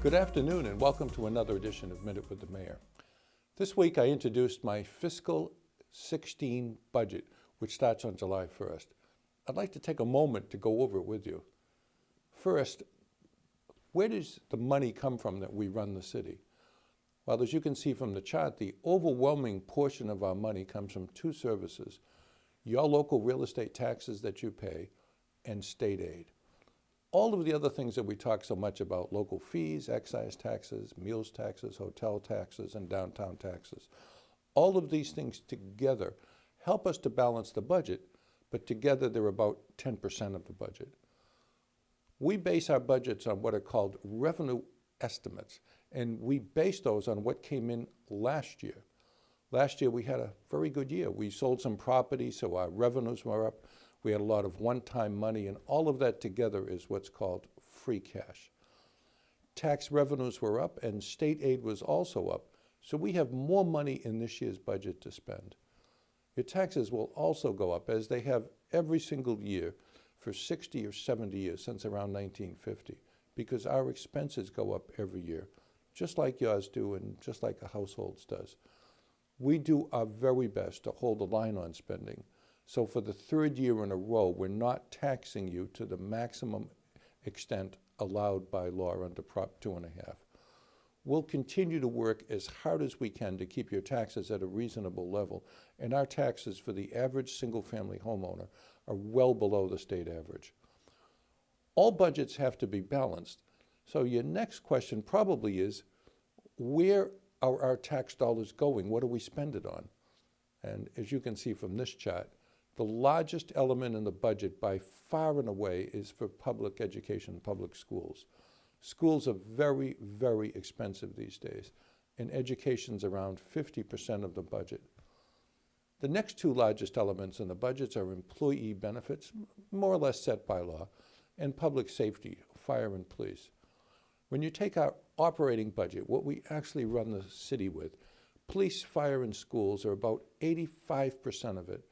Good afternoon and welcome to another edition of Minute with the Mayor. This week I introduced my fiscal 16 budget, which starts on July 1st. I'd like to take a moment to go over it with you. First, where does the money come from that we run the city? Well, as you can see from the chart, the overwhelming portion of our money comes from two services: your local real estate taxes that you pay and state aid. All of the other things that we talk so much about, local fees, excise taxes, meals taxes, hotel taxes, and downtown taxes, all of these things together help us to balance the budget, but together they're about 10% of the budget. We base our budgets on what are called revenue estimates, and we base those on what came in last year. Last year we had a very good year. We sold some property, so our revenues were up. We had a lot of one-time money, and all of that together is what's called free cash. Tax revenues were up, and state aid was also up, so we have more money in this year's budget to spend. Your taxes will also go up, as they have every single year for 60 or 70 years, since around 1950, because our expenses go up every year, just like yours do and just like a household's does. We do our very best to hold the line on spending. So for the third year in a row, we're not taxing you to the maximum extent allowed by law under Prop 2.5. We'll continue to work as hard as we can to keep your taxes at a reasonable level, and our taxes for the average single-family homeowner are well below the state average. All budgets have to be balanced, so your next question probably is, where are our tax dollars going? What do we spend it on? And as you can see from this chart, the largest element in the budget by far and away is for public education, public schools. Schools are very, very expensive these days, and education's around 50% of the budget. The next two largest elements in the budgets are employee benefits, more or less set by law, and public safety, fire and police. When you take our operating budget, what we actually run the city with, police, fire, and schools are about 85% of it.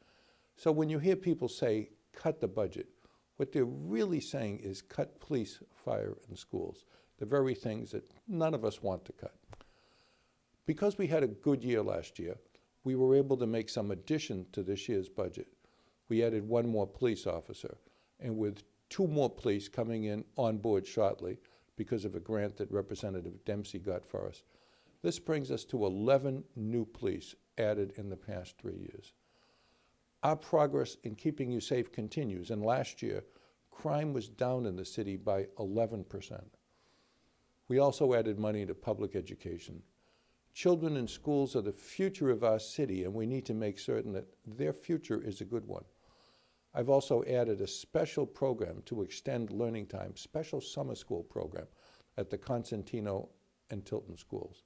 So when you hear people say, cut the budget, what they're really saying is cut police, fire, and schools, the very things that none of us want to cut. Because we had a good year last year, we were able to make some addition to this year's budget. We added one more police officer, and with two more police coming in on board shortly because of a grant that Representative Dempsey got for us, this brings us to 11 new police added in the past 3 years. Our progress in keeping you safe continues, and last year, crime was down in the city by 11%. We also added money to public education. Children in schools are the future of our city, and we need to make certain that their future is a good one. I've also added a special program to extend learning time, special summer school program at the Constantino and Tilton schools.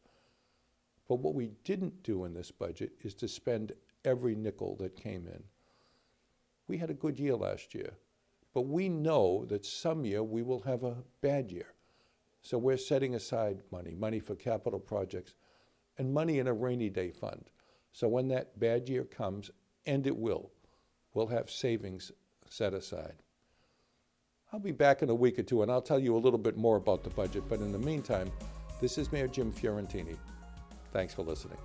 But what we didn't do in this budget is to spend every nickel that came in. We had a good year last year, but we know that some year we will have a bad year. So we're setting aside money for capital projects, and money in a rainy day fund. So when that bad year comes, and it will, we'll have savings set aside. I'll be back in a week or two, and I'll tell you a little bit more about the budget, but in the meantime, this is Mayor Jim Fiorentini. Thanks for listening.